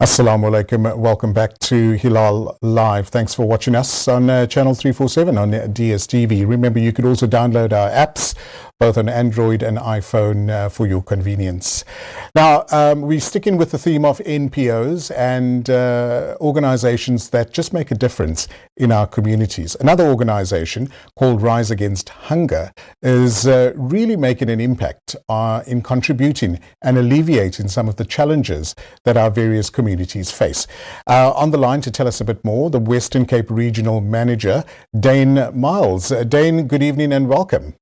Assalamu alaikum. Welcome back to Hilaal Live. Thanks for watching us on channel 347 on DSTV. Remember, you could also download our apps, both on Android and iPhone, for your convenience. Now, we're sticking with the theme of NPOs and organizations that just make a difference in our communities. Another organization called Rise Against Hunger is really making an impact in contributing and alleviating some of the challenges that our various communities face. On the line to tell us a bit more, the Western Cape Regional Manager, Dyne Myles. Dyne, good evening and welcome.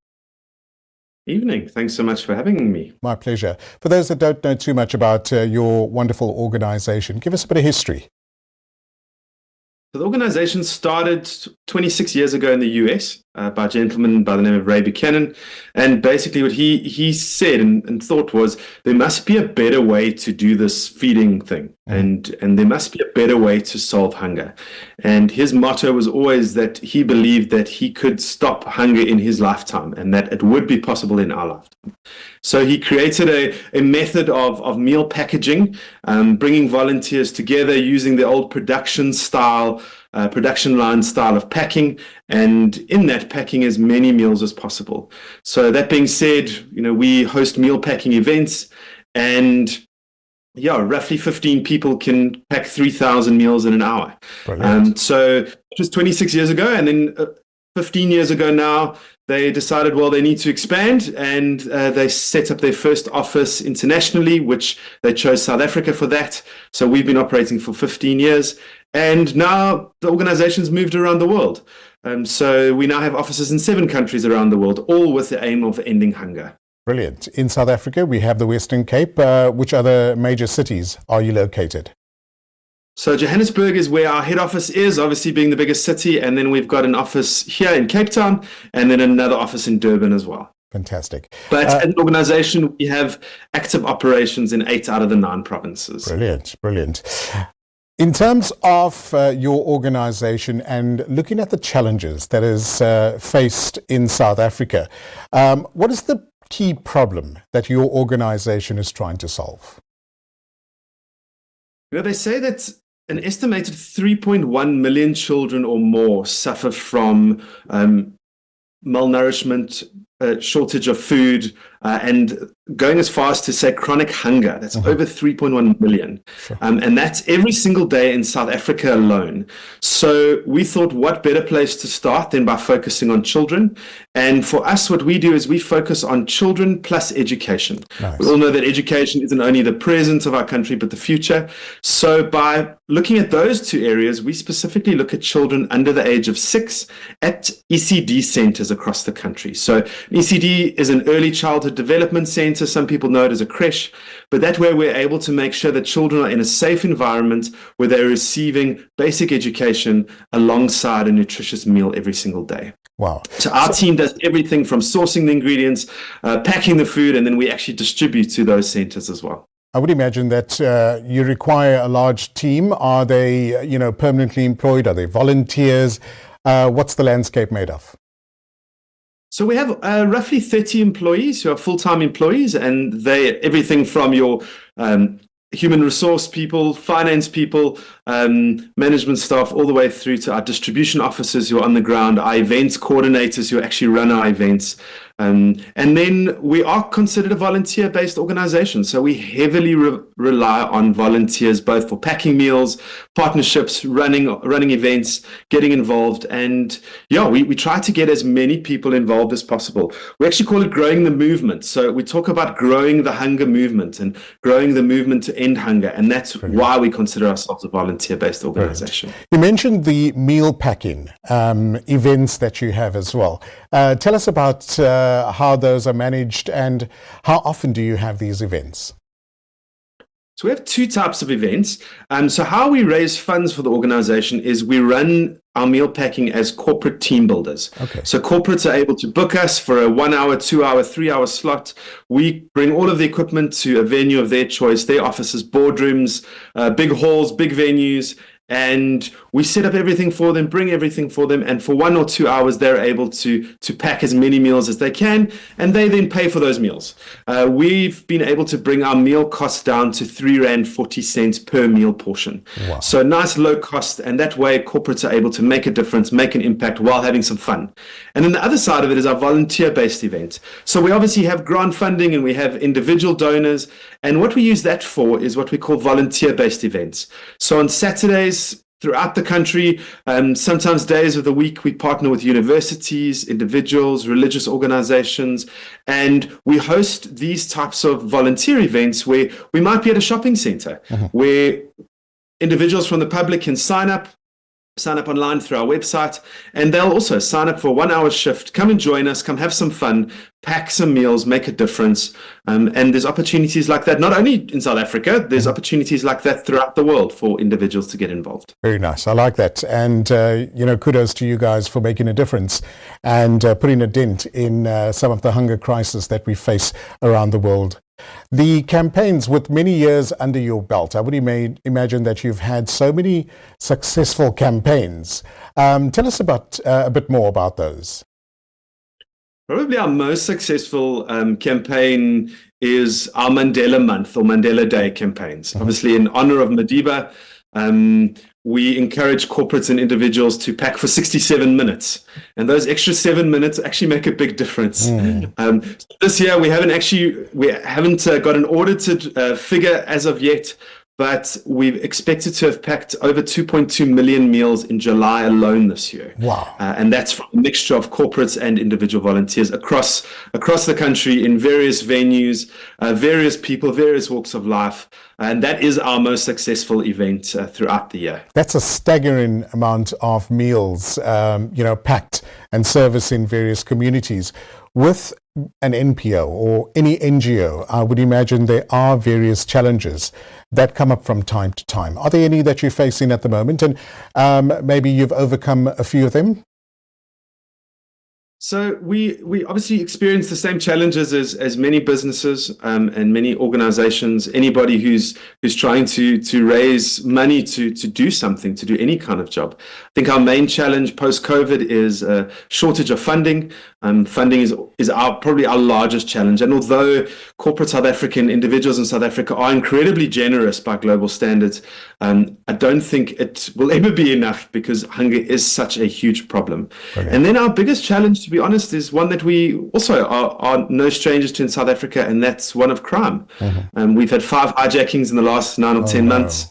Evening. Thanks so much for having me. My pleasure. For those that don't know too much about your wonderful organization, give us a bit of history. So the organization started 26 years ago in the US by a gentleman by the name of Ray Buchanan. And basically what he said and thought was there must be a better way to do this feeding thing. And there must be a better way to solve hunger. And his motto was always that he believed that he could stop hunger in his lifetime and that it would be possible in our lifetime. So he created a method of meal packaging, bringing volunteers together using the old production line style of packing, and in that packing as many meals as possible. So that being said, we host meal packing events, and roughly 15 people can pack 3,000 meals in an hour. So it was 26 years ago, and then 15 years ago now, they decided, well, they need to expand, and they set up their first office internationally, which they chose South Africa for that. So we've been operating for 15 years, and now the organization's moved around the world. So we now have offices in 7 countries around the world, all with the aim of ending hunger. Brilliant. In South Africa, we have the Western Cape. Which other major cities are you located? So Johannesburg is where our head office is, obviously being the biggest city. And then we've got an office here in Cape Town and then another office in Durban as well. Fantastic. But as an organization, we have active operations in 8 out of the 9 provinces. Brilliant, brilliant. In terms of your organization and looking at the challenges that is faced in South Africa, what is the key problem that your organization is trying to solve? They say that an estimated 3.1 million children or more suffer from malnourishment, shortage of food, and going as far as to say chronic hunger. That's over 3.1 million. Sure. And that's every single day in South Africa alone. So we thought, what better place to start than by focusing on children? And for us, what we do is we focus on children plus education. Nice. We all know that education isn't only the present of our country, but the future. So by looking at those 2 areas, we specifically look at children under the age of 6 at ECD centers across the country. So ECD is an early childhood development center. Some people know it as a creche, but that way we're able to make sure that children are in a safe environment where they're receiving basic education alongside a nutritious meal every single day. Wow. So our team does everything from sourcing the ingredients, packing the food, and then we actually distribute to those centers as well. I would imagine that you require a large team. Are they, permanently employed? Are they volunteers? What's the landscape made of? So we have roughly 30 employees who are full-time employees, and they everything from your human resource people, finance people, management staff, all the way through to our distribution officers who are on the ground, our events coordinators who actually run our events. And then we are considered a volunteer-based organization. So we heavily rely on volunteers, both for packing meals, partnerships, running events, getting involved. And we try to get as many people involved as possible. We actually call it growing the movement. So we talk about growing the hunger movement and growing the movement to end hunger. And that's why we consider ourselves a volunteer-based organization. You mentioned the meal packing events that you have as well. Tell us about how those are managed and how often do you have these events? So we have 2 types of events. So how we raise funds for the organization is we run our meal packing as corporate team builders. Okay. So corporates are able to book us for a 1 hour, 2 hour, 3 hour slot. We bring all of the equipment to a venue of their choice, their offices, boardrooms, big halls, big venues. and we set up everything for them, bring everything for them, and for 1 or 2 hours they're able to pack as many meals as they can, and they then pay for those meals. We've been able to bring our meal costs down to R3.40 per meal portion. Wow. So nice low cost, and that way corporates are able to make a difference, make an impact while having some fun. And then the other side of it is our volunteer-based event. So we obviously have grant funding and we have individual donors, and what we use that for is what we call volunteer-based events. So on Saturdays throughout the country, sometimes days of the week, we partner with universities, individuals, religious organizations, and we host these types of volunteer events where we might be at a shopping center, where individuals from the public can sign up online through our website, and they'll also sign up for a 1 hour shift, come and join us, come have some fun, pack some meals, make a difference. And there's opportunities like that, not only in South Africa, there's opportunities like that throughout the world for individuals to get involved. Very nice. I like that. And, kudos to you guys for making a difference and putting a dent in some of the hunger crisis that we face around the world. The campaigns, with many years under your belt, I would imagine that you've had so many successful campaigns. Tell us about a bit more about those. Probably our most successful campaign is our Mandela Month or Mandela Day campaigns. Obviously, in honor of Madiba, we encourage corporates and individuals to pack for 67 minutes. And those extra 7 minutes actually make a big difference. This year, we haven't got an audited figure as of yet, but we've expected to have packed over 2.2 million meals in July alone this year. Wow. And that's from a mixture of corporates and individual volunteers across the country in various venues, various people, various walks of life. And that is our most successful event throughout the year. That's a staggering amount of meals, packed and service in various communities. With an NPO or any NGO, I would imagine there are various challenges that come up from time to time. Are there any that you're facing at the moment? And maybe you've overcome a few of them? So we obviously experience the same challenges as many businesses and many organizations. Anybody who's trying to raise money to do something, to do any kind of job. I think our main challenge post-COVID is a shortage of funding. Funding is probably our largest challenge. And although corporate South African individuals in South Africa are incredibly generous by global standards, I don't think it will ever be enough because hunger is such a huge problem. Brilliant. And then our biggest challenge, to be honest, is one that we also are no strangers to in South Africa, and that's one of crime. We've had 5 hijackings in the last 9 or 10 months.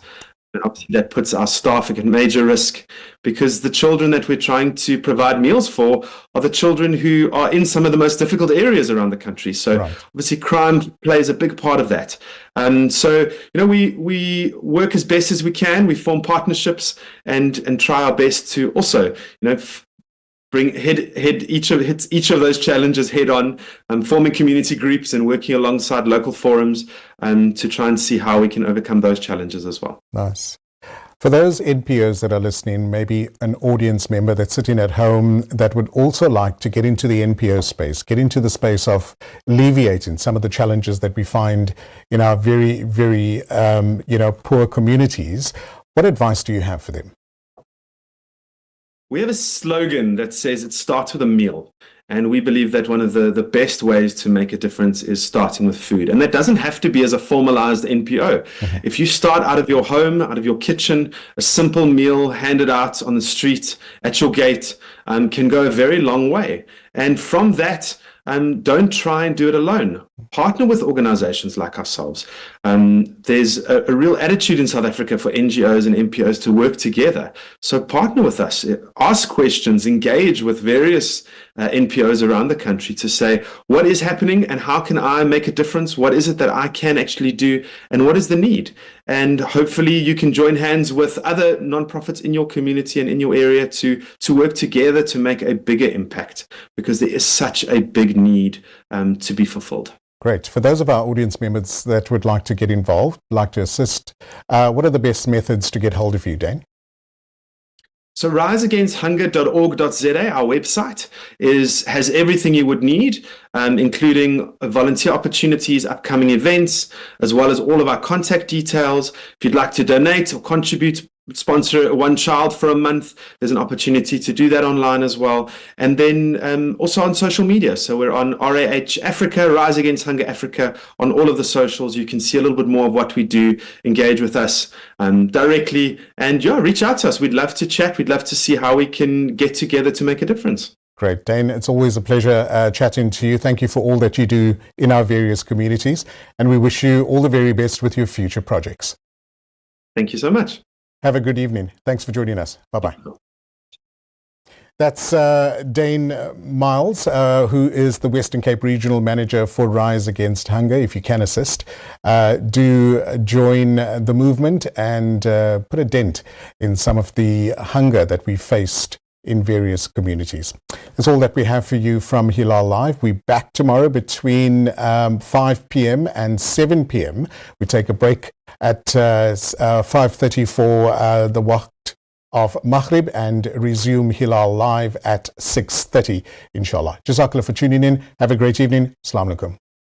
And obviously that puts our staff at major risk because the children that we're trying to provide meals for are the children who are in some of the most difficult areas around the country. So obviously crime plays a big part of that. So, we work as best as we can. We form partnerships and try our best to also, hit each of those challenges head on, forming community groups and working alongside local forums to try and see how we can overcome those challenges as well. Nice. For those NPOs that are listening, maybe an audience member that's sitting at home that would also like to get into the NPO space, get into the space of alleviating some of the challenges that we find in our very, very, poor communities, what advice do you have for them? We have a slogan that says it starts with a meal. And we believe that one of the best ways to make a difference is starting with food. And that doesn't have to be as a formalized NPO. If you start out of your home, out of your kitchen, a simple meal handed out on the street at your gate can go a very long way. And from that, don't try and do it alone. Partner with organizations like ourselves. There's a real attitude in South Africa for NGOs and NPOs to work together. So partner with us, ask questions, engage with various NPOs around the country to say, what is happening and how can I make a difference? What is it that I can actually do? And what is the need? And hopefully you can join hands with other nonprofits in your community and in your area to work together to make a bigger impact, because there is such a big need to be fulfilled. Great. For those of our audience members that would like to get involved, like to assist, what are the best methods to get hold of you, Dyne? So riseagainsthunger.org.za, our website, has everything you would need, including volunteer opportunities, upcoming events, as well as all of our contact details. If you'd like to donate or contribute, sponsor one child for a month, there's an opportunity to do that online as well. And then also on social media. So we're on RAH Africa, Rise Against Hunger Africa, on all of the socials. You can see a little bit more of what we do, engage with us directly, and reach out to us. We'd love to chat. We'd love to see how we can get together to make a difference. Great. Dyne, it's always a pleasure chatting to you. Thank you for all that you do in our various communities, and we wish you all the very best with your future projects. Thank you so much. Have a good evening. Thanks for joining us. Bye-bye. That's Dyne Myles, who is the Western Cape Regional Manager for Rise Against Hunger. If you can assist, do join the movement and put a dent in some of the hunger that we faced in various communities. That's all that we have for you from Hilaal Live. We're back tomorrow between 5 p.m. and 7 p.m. We take a break at 5:30 for the waqt of Maghrib and resume Hilaal Live at 6:30, inshallah. Jazakallah for tuning in. Have a great evening. Assalamu alaikum.